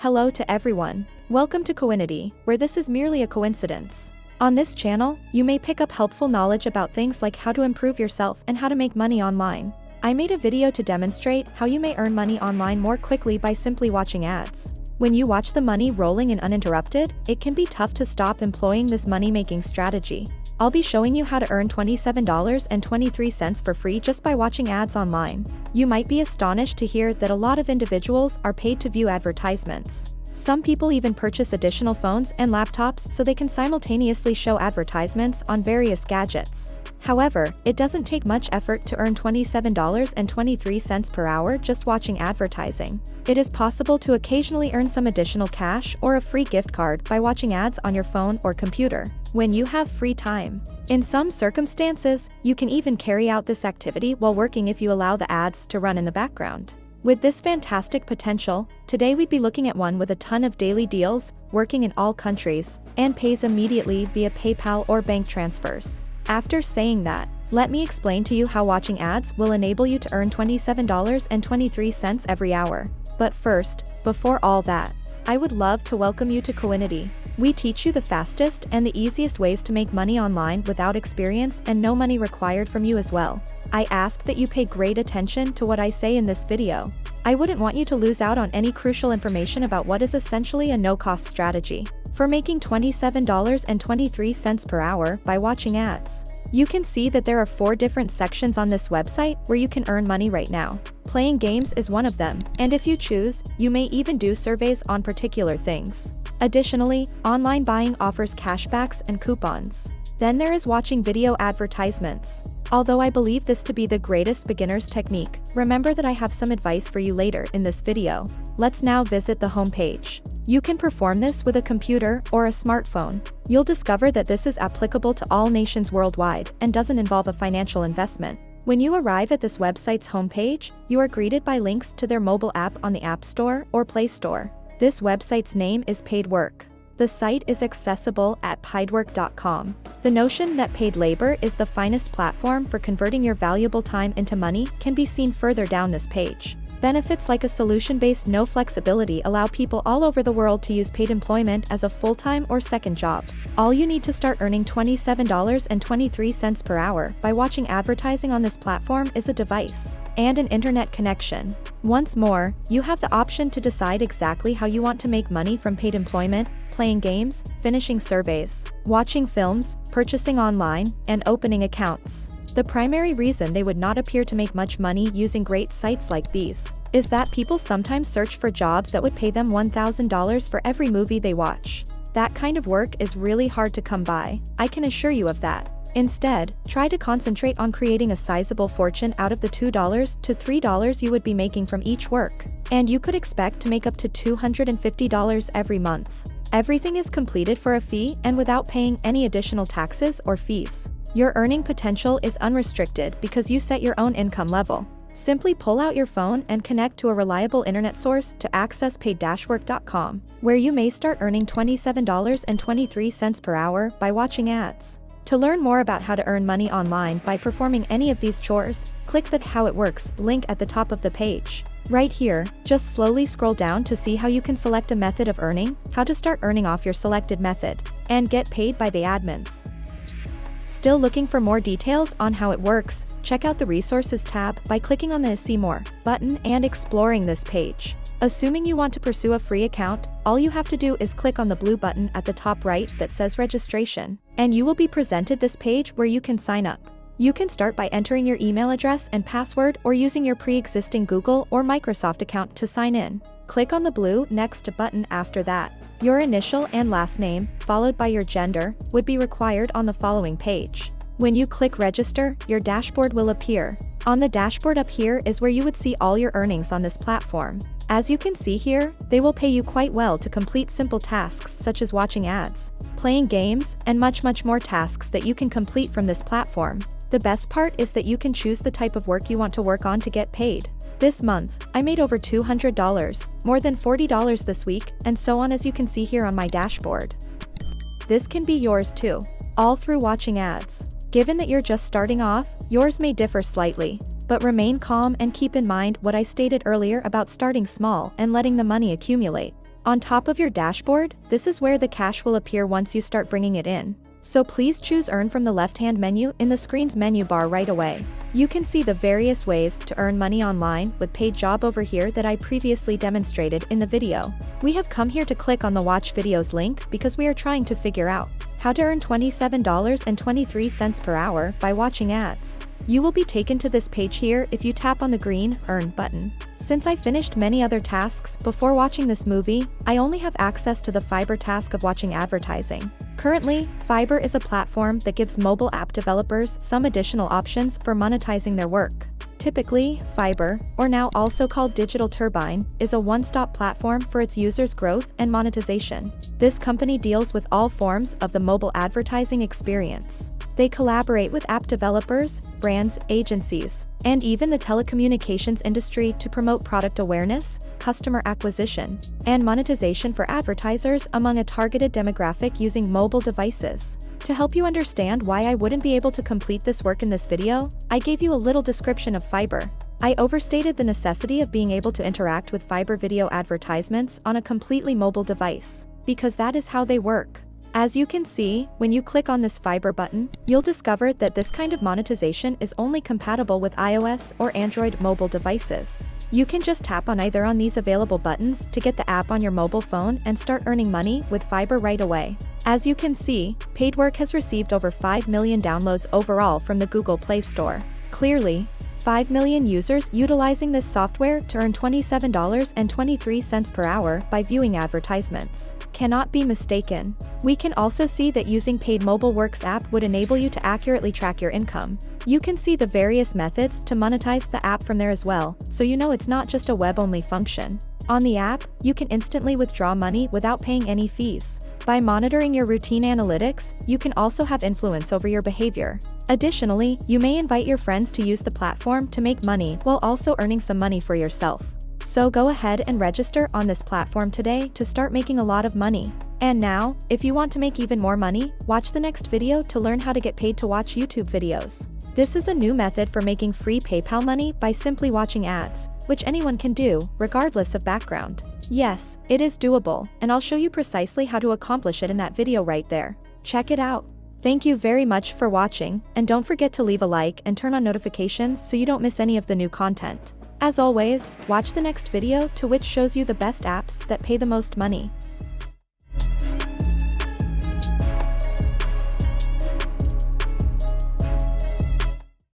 Hello to everyone. Welcome to Coinity, where this is merely a coincidence. On this channel, you may pick up helpful knowledge about things like how to improve yourself and how to make money online. I made a video to demonstrate how you may earn money online more quickly by simply watching ads. When you watch the money rolling in uninterrupted, it can be tough to stop employing this money-making strategy. I'll be showing you how to earn $27.23 for free just by watching ads online. You might be astonished to hear that a lot of individuals are paid to view advertisements. Some people even purchase additional phones and laptops so they can simultaneously show advertisements on various gadgets. However, it doesn't take much effort to earn $27.23 per hour just watching advertising. It is possible to occasionally earn some additional cash or a free gift card by watching ads on your phone or computer when you have free time. In some circumstances, you can even carry out this activity while working if you allow the ads to run in the background. With this fantastic potential, today we'd be looking at one with a ton of daily deals, working in all countries, and pays immediately via PayPal or bank transfers. After saying that, let me explain to you how watching ads will enable you to earn $27.23 every hour. But first, before all that, I would love to welcome you to Coinity. We teach you the fastest and the easiest ways to make money online without experience and no money required from you as well. I ask that you pay great attention to what I say in this video. I wouldn't want you to lose out on any crucial information about what is essentially a no-cost strategy for making $27.23 per hour by watching ads. You can see that there are 4 different sections on this website where you can earn money right now. Playing games is one of them, and if you choose, you may even do surveys on particular things. Additionally, online buying offers cashbacks and coupons. Then there is watching video advertisements. Although I believe this to be the greatest beginner's technique, remember that I have some advice for you later in this video. Let's now visit the homepage. You can perform this with a computer or a smartphone. You'll discover that this is applicable to all nations worldwide and doesn't involve a financial investment. When you arrive at this website's homepage, you are greeted by links to their mobile app on the App Store or Play Store. This website's name is Paid Work. The site is accessible at paidwork.com. The notion that paid labor is the finest platform for converting your valuable time into money can be seen further down this page. Benefits like a solution-based no flexibility allow people all over the world to use paid employment as a full-time or second job. All you need to start earning $27.23 per hour by watching advertising on this platform is a device and an internet connection. Once more, you have the option to decide exactly how you want to make money from paid employment, playing games, finishing surveys, watching films, purchasing online, and opening accounts. The primary reason they would not appear to make much money using great sites like these is that people sometimes search for jobs that would pay them $1,000 for every movie they watch. That kind of work is really hard to come by, I can assure you of that. Instead, try to concentrate on creating a sizable fortune out of the $2 to $3 you would be making from each work. And you could expect to make up to $250 every month. Everything is completed for a fee and without paying any additional taxes or fees. Your earning potential is unrestricted because you set your own income level. Simply pull out your phone and connect to a reliable internet source to access paid-work.com, where you may start earning $27.23 per hour by watching ads. To learn more about how to earn money online by performing any of these chores, click the How It Works link at the top of the page. Right here, just slowly scroll down to see how you can select a method of earning, how to start earning off your selected method, and get paid by the admins. Still looking for more details on how it works? Check out the Resources tab by clicking on the See More button and exploring this page. Assuming you want to pursue a free account, all you have to do is click on the blue button at the top right that says Registration, and you will be presented this page where you can sign up. You can start by entering your email address and password or using your pre-existing Google or Microsoft account to sign in. Click on the blue Next button after that. Your initial and last name, followed by your gender, would be required on the following page. When you click Register, your dashboard will appear. On the dashboard up here is where you would see all your earnings on this platform. As you can see here, they will pay you quite well to complete simple tasks such as watching ads, playing games, and much more tasks that you can complete from this platform. The best part is that you can choose the type of work you want to work on to get paid. This month, I made over $200, more than $40 this week, and so on, as you can see here on my dashboard. This can be yours too, all through watching ads. Given that you're just starting off, yours may differ slightly, but remain calm and keep in mind what I stated earlier about starting small and letting the money accumulate. On top of your dashboard, this is where the cash will appear once you start bringing it in. So please choose Earn from the left-hand menu in the screen's menu bar right away. You can see the various ways to earn money online with paid job over here that I previously demonstrated in the video. We have come here to click on the watch videos link because we are trying to figure out how to earn $27.23 per hour by watching ads. You will be taken to this page here if you tap on the green Earn button. Since I finished many other tasks before watching this movie, I only have access to the Fiverr task of watching advertising. Currently, Fiverr is a platform that gives mobile app developers some additional options for monetizing their work. Typically, Fiverr, or now also called Digital Turbine, is a one-stop platform for its users' growth and monetization. This company deals with all forms of the mobile advertising experience. They collaborate with app developers, brands, agencies, and even the telecommunications industry to promote product awareness, customer acquisition, and monetization for advertisers among a targeted demographic using mobile devices. To help you understand why I wouldn't be able to complete this work in this video, I gave you a little description of Fiverr. I overstated the necessity of being able to interact with Fiverr video advertisements on a completely mobile device, because that is how they work. As you can see, when you click on this Fiverr button, you'll discover that this kind of monetization is only compatible with iOS or Android mobile devices. You can just tap on either on these available buttons to get the app on your mobile phone and start earning money with Fiverr right away. As you can see, Paid Work has received over 5 million downloads overall from the Google Play Store. Clearly, 5 million users utilizing this software to earn $27.23 per hour by viewing advertisements cannot be mistaken. We can also see that using Paid Mobile Works app would enable you to accurately track your income. You can see the various methods to monetize the app from there as well, so you know it's not just a web-only function. On the app, you can instantly withdraw money without paying any fees. By monitoring your routine analytics, you can also have influence over your behavior. Additionally, you may invite your friends to use the platform to make money while also earning some money for yourself. So go ahead and register on this platform today to start making a lot of money. And now, if you want to make even more money, watch the next video to learn how to get paid to watch YouTube videos. This is a new method for making free PayPal money by simply watching ads, which anyone can do, regardless of background. Yes, it is doable, and I'll show you precisely how to accomplish it in that video right there. Check it out. Thank you very much for watching, and don't forget to leave a like and turn on notifications so you don't miss any of the new content. As always, watch the next video to which shows you the best apps that pay the most money.